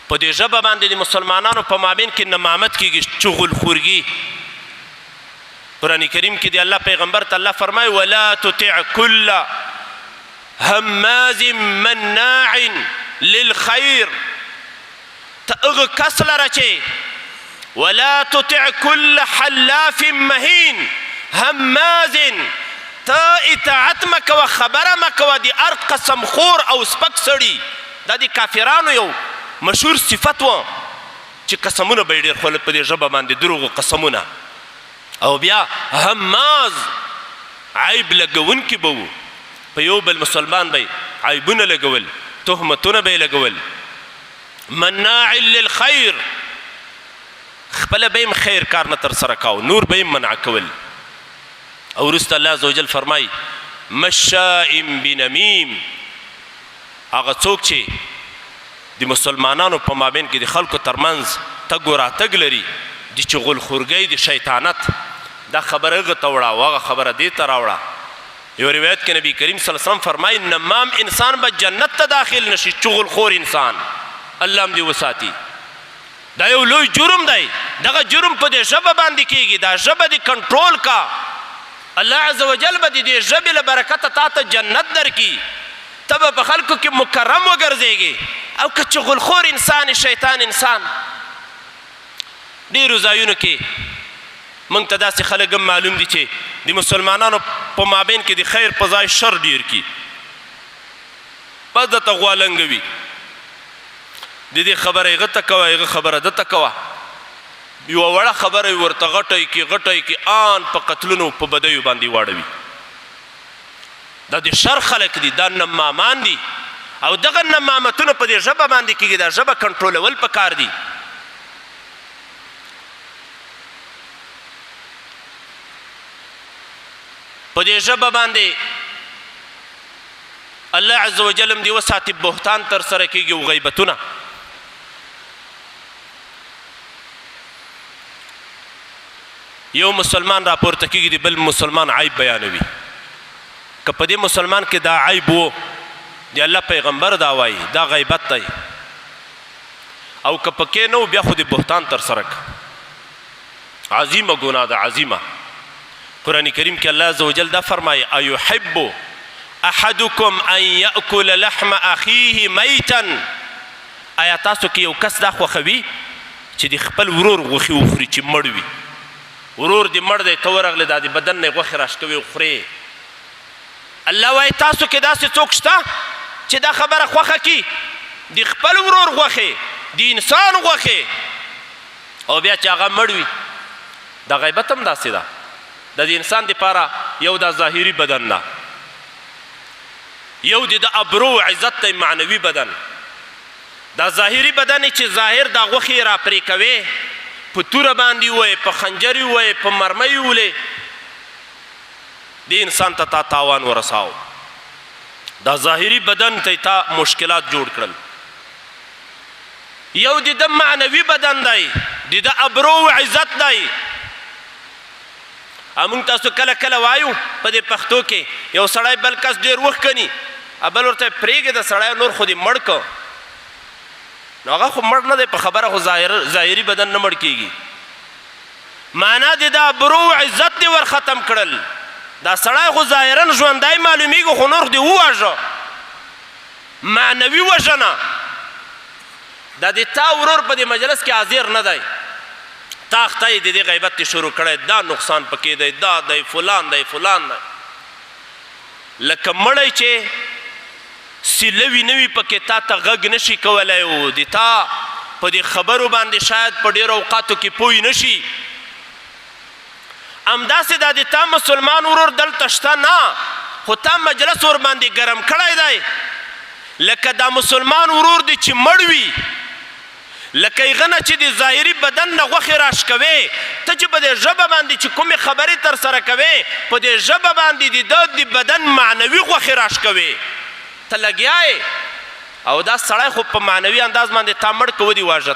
په دې ژبه باندې د مسلمانانو په مابین کې نمامت کېږي، چغلخورګي. قرآن کریم کې د الله پیغمبر ته الله فرمایي ولا تطع كل هماز مناع للخير. ته هغه کس لره چې ولا تطع كل حلاف مهین هماز، ته اطاعت مه کوه، خبره مه کوه د هر قسم خور او سپک سړي. دا د کافرانو یو مشهور صفت و چې قسمونه به یې ډېر خوړل په دې ژبه باندې، دروغو قسمونه. او بیا هماز عیب لګونکي به وو، په یو بل مسلمان به عیبونه لګول، تهمتونه به یې لګول. مناع للخیر، خپله به یې خیر کار نه ترسره کاو، نور به یې منع کول. او وروسته الله عز وجل فرمایي مشاء بنمیم، هغه څوک چې د مسلمانانو په مابین کې د خلکو ترمنځ تګ و راتګ لري، د چغلخورګۍ د شیطانت دا خبره هغه ته وړه او هغه خبره دې ته راوړه. یو روایت کې نبی کریم صلی الله علیه وسلم فرمایي نمام انسان به جنت ته داخل نشي، چغلخور انسان الله هم دې وساتي. دا یو لوی جرم دی، دغه جرم په دې ژبه باندې کېږي. دا ژبه دې کنټرول کا، الله عز وجل به د دې ژبې له برکته تا ته جنت درکړي، ته به په خلکو کې مکرم وګرځېږي. او که چغلخور انسان شیطان انسان، ډېرو ځایونو کې موږ ته داسې خلک هم معلوم دي چې د مسلمانانو په مابین کې د خیر په ځای شر ډېر کړي، بس درته غوالنګوي، د دې خبره هغه ته کوه، هغه خبره ده ته کوه، یوه وړه خبره ورته غټی کې آن په قتلونو په بدیو باندې واړوي. دا د شر خلک دي، دا نمامان دي. او دغه نمامتونه په دې ژبه باندې کېږي، دا ژبه کنټرولول پکار دي. په دې ژبه باندې الله عز وجل هم دې وساتي بهتان ترسره کېږي او غیبتونه. یو مسلمان راپورته کېږي د بل مسلمان عیب بیانوي، که په دې مسلمان کې دا عیب و د الله پیغمبر دا وایي دا غیبت دی، او که پکې نه و بیا خو د بهتان ترسره که، عظیمه ګناه ده، عظیمه. قرآن کریم کې الله عز وجل دا فرمایي ایحب احدکم ان یأکل لحم اخیه میتا. آیا تاسو کې یو کس دا خوښوي چې د خپل ورور غوښې وخوري چې مړ وي؟ ورور دې مړ دی، ته ورغلې دا د بدن نه یې غوښې راشکوي وخورې. الله وایي تاسو کې داسې څوک شته چې دا خبره خوښه کړي د خپل ورور غوښې، د انسان غوښې، او بیا چې هغه مړ وي؟ دا غیبت هم داسې ده. د انسان دپاره یو دا ظاهري بدن ده، یو د ابرو عزت دی معنوي بدن. دا ظاهري بدن چې ظاهر دا غوښې را پرې کوې، په توره باندې ووایې، په خنجر یې ووایې، په مرمۍ ولې، دې انسان ته تا تاوان ورساو. دا ظاهري بدن ته تا مشکلات جوړ کړل. یو د ده معنوي بدن دی، د ده ابرو عزت دی. موږ تاسو کله کله وایو په دې پښتو کې یو سړی بل کس ډېر وښکني، بل ورته پرېږدې د سړی نور خو دې مړ که، نو هغه خو مړ نه دی، په خبره خو ظاهري بدن نه مړ کېږي. معنا د ده ابرو عزت دې ور ختم کړل. دا سړی خو ظاهرا ژوندی معلومیږي، خو نور دې وواژه، معنوي وژنه. دا د تا ورور په دې مجلس کې حاضر نه دی، تا اخته یې د دې غیبت دې شروع کړی، دا نقصان پکې دی، دا دی، فلان دی، فلان دی. لکه مړی چې سیلوي نه وي پکې تا ته غږ نشي کولی، او د تا په دې خبرو باندې شاید په ډېرو اوقاتو کې پوه نشي. همداسې دا د تا مسلمان ورور دلته شته نه، خو تا مجلس ور باندې ګرم کړی دی. لکه دا مسلمان ورور دی چې مړ وي، لکه هغه نه چې د ظاهري بدن نه غوښې راشکوې، ته چې په دې ژبه باندې چې کومې خبرې ترسره کوې، په دې ژبه باندې د ده د بدن معنوي غوښې راشکوې، ته لګیا یې. او دا سړی خو په معنوي انداز باندې تا مړ که ودې واژه.